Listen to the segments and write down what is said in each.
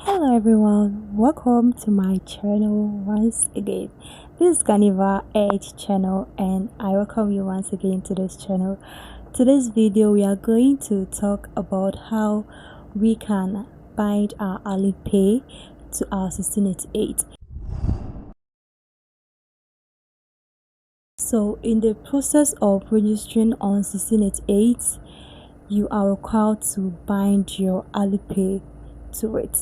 Hello everyone, welcome to my channel once again. This is Ghaneva Edge channel and I welcome you once again to this channel. Today's video we are going to talk about how we can bind our Alipay to our 1688. So in the process of registering on 1688, you are required to bind your Alipay to it.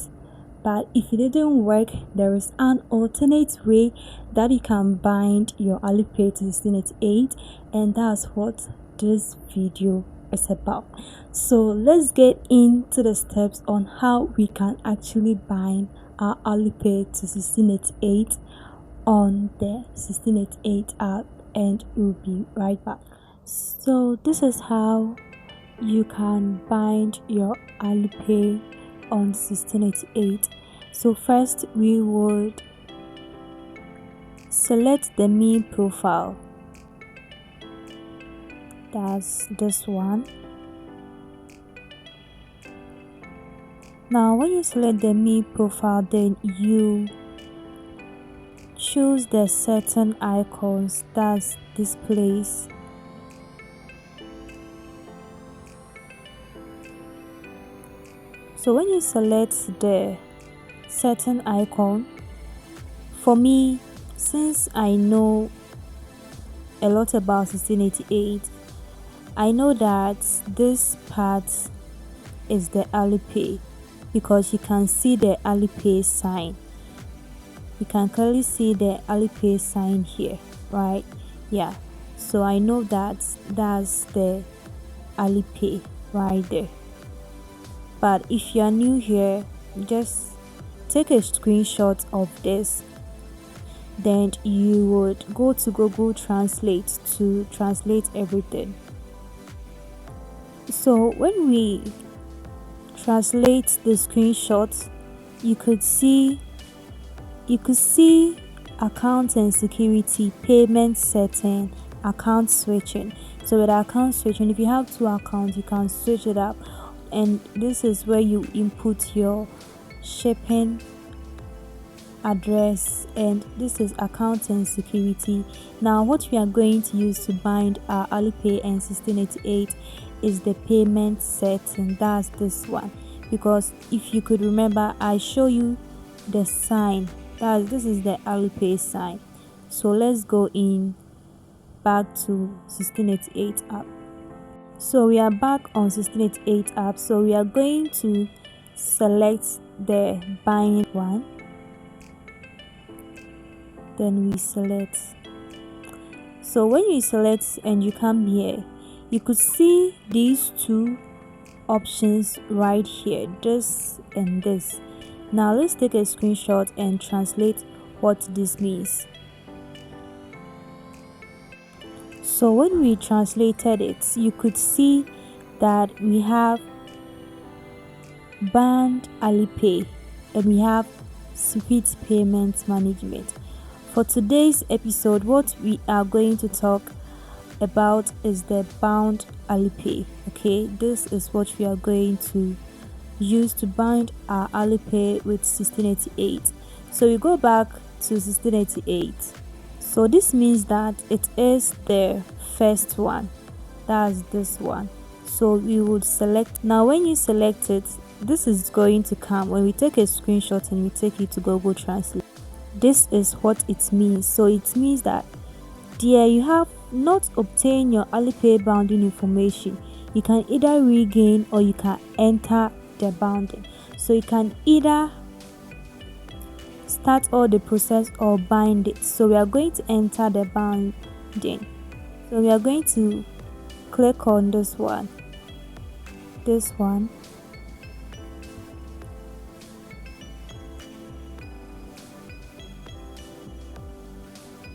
But if it didn't work, there is an alternate way that you can bind your Alipay to 1688, and that's what this video is about. So let's get into the steps on how we can actually bind our Alipay to 1688 on the 1688 app, and we'll be right back. So this is how you can bind your Alipay on 1688. So first we would select the me profile, that's this one. Now when you select the me profile, then you choose the certain icons, that's this place. So when you select the certain icon, for me, since I know a lot about 1688, I know that this part is the Alipay because you can see the Alipay sign. You can clearly see the Alipay sign here, right? Yeah, so I know that that's the Alipay right there. But if you are new here, just take a screenshot of this, then you would go to Google Translate to translate everything. So when we translate the screenshot, you could see account and security, payment setting, account switching. So with account switching, if you have two accounts, you can switch it up, and this is where you input your shipping address, and this is account and security. Now what we are going to use to bind our Alipay and 1688 is the payment setting, that's this one, because if you could remember, I show you the sign, this is the Alipay sign. So let's go in back to 1688 app. So we are back on 1688 app. So we are going to select the bind one, then we select. So when you select and you come here, you could see these two options right here, this and this. Now let's take a screenshot and translate what this means. So when we translated it, you could see that we have banned Alipay and we have sweet payment management. For today's episode, what we are going to talk about is the bound Alipay. Okay, this is what we are going to use to bind our Alipay with 1688. So we go back to 1688. So this means that it is the first one, that's this one. So we would select. Now when you select it, this is going to come when we take a screenshot and we take it to Google Translate. This is what it means. So it means that dear, you have not obtained your Alipay bounding information. You can either regain or you can enter the bounding. So you can either start all the process or bind it. So we are going to enter the bounding. So we are going to click on this one.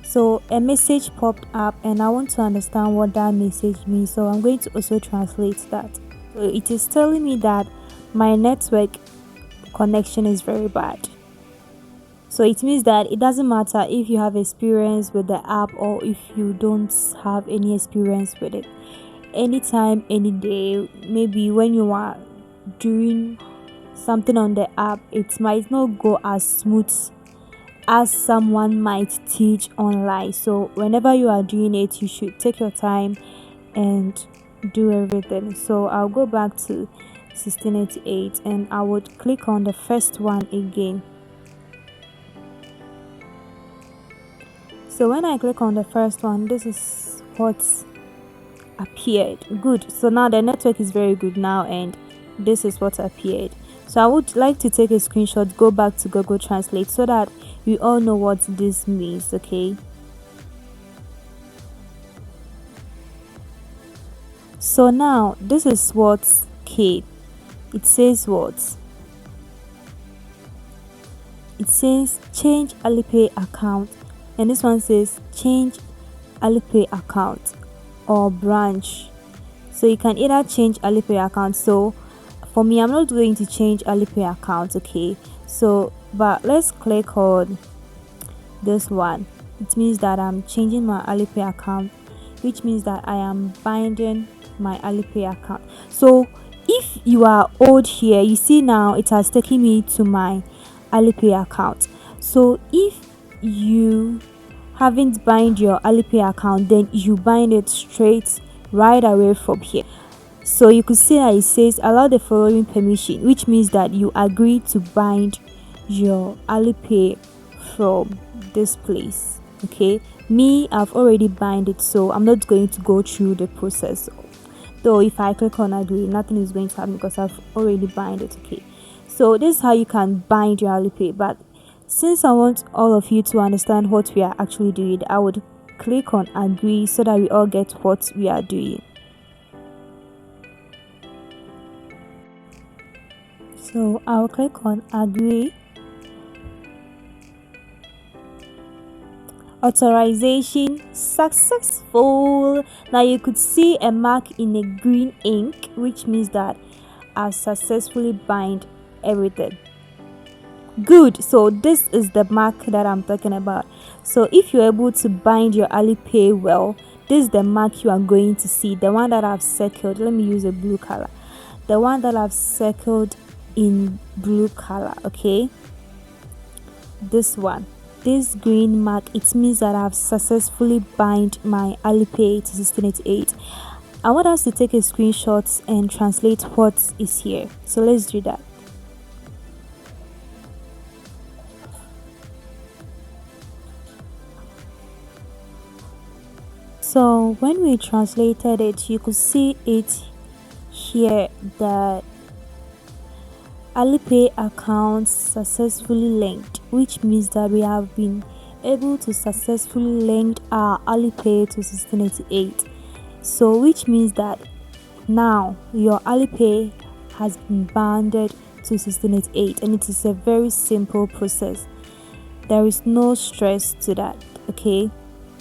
So a message popped up and I want to understand what that message means, so I'm going to also translate that. So it is telling me that my network connection is very bad. So it means that it doesn't matter if you have experience with the app or if you don't have any experience with it. Anytime, any day, maybe when you are doing something on the app, it might not go as smooth as someone might teach online. So whenever you are doing it, you should take your time and do everything. So I'll go back to 1688 and I would click on the first one again. So when I click on the first one, this is what appeared. Good. So now the network is very good now, and this is what appeared. So I would like to take a screenshot, go back to Google Translate so that we all know what this means. Okay, so now this is what came. It says what? It says change Alipay account, and this one says change Alipay account or branch. So you can either change Alipay account. So for me, I'm not going to change Alipay account. Okay, so but let's click on this one. It means that I'm changing my Alipay account, which means that I am binding my Alipay account. So if you are old here, you see now it has taken me to my Alipay account. So if you haven't bind your Alipay account, then you bind it straight right away from here. So you could see that it says allow the following permission, which means that you agree to bind your Alipay from this place. Okay, me, I've already bind it, so I'm not going to go through the process. Though if I click on agree, nothing is going to happen because I've already bind it. Okay, so this is how you can bind your Alipay. But since I want all of you to understand what we are actually doing, I would click on agree so that we all get what we are doing. So I'll click on agree. Authorization successful. Now you could see a mark in a green ink, which means that I've successfully bind everything. Good. So this is the mark that I'm talking about. So if you're able to bind your Alipay well, this is the mark you are going to see. The one that I've circled. Let me use a blue color. The one that I've circled in blue color. Okay, this one, this green mark, it means that I've successfully bind my Alipay to 1688. I want us to take a screenshot and translate what is here. So let's do that. So when we translated it, you could see it here that Alipay account successfully linked, which means that we have been able to successfully link our Alipay to 1688. So which means that now your Alipay has been bounded to 1688, and it is a very simple process. There is no stress to that. Okay,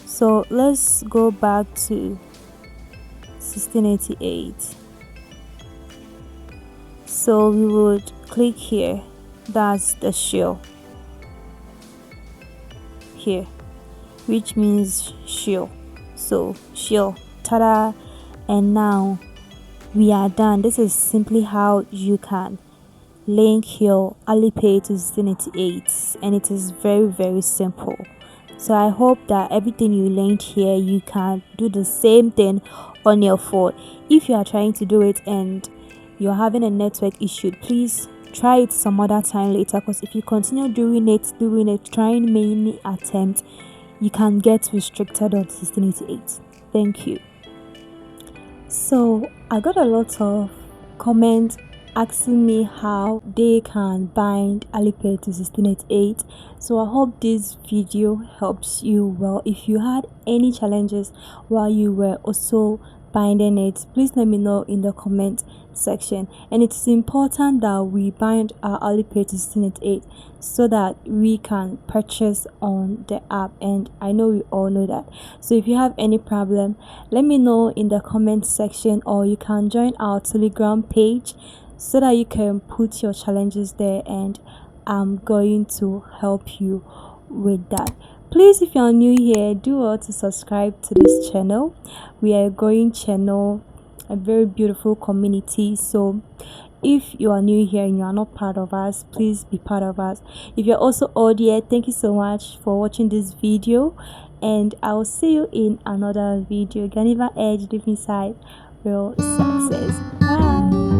so let's go back to 1688. So we would click here, that's the shell here, which means shell. So shell, ta-da, and now we are done. This is simply how you can link your Alipay to 1688, and it is very simple. So I hope that everything you learned here, you can do the same thing on your phone. If you are trying to do it and you're having a network issue, please try it some other time later, because if you continue doing it, trying many attempts, you can get restricted on 1688. Thank you. So I got a lot of comments asking me how they can bind Alipay to 1688. So I hope this video helps you well. If you had any challenges while you were also binding it, please let me know in the comment section. And it's important that we bind our Alipay to 1688 so that we can purchase on the app, and I know we all know that. So if you have any problem, let me know in the comment section, or you can join our Telegram page so that you can put your challenges there, and I'm going to help you with that. Please, if you're new here, do well to subscribe to this channel. We are a growing channel, a very beautiful community. So If you are new here and you are not part of us, please be part of us. If you're also old here, thank you so much for watching this video, and I'll see you in another video. Ghaneva Edge, deep inside real success. Bye.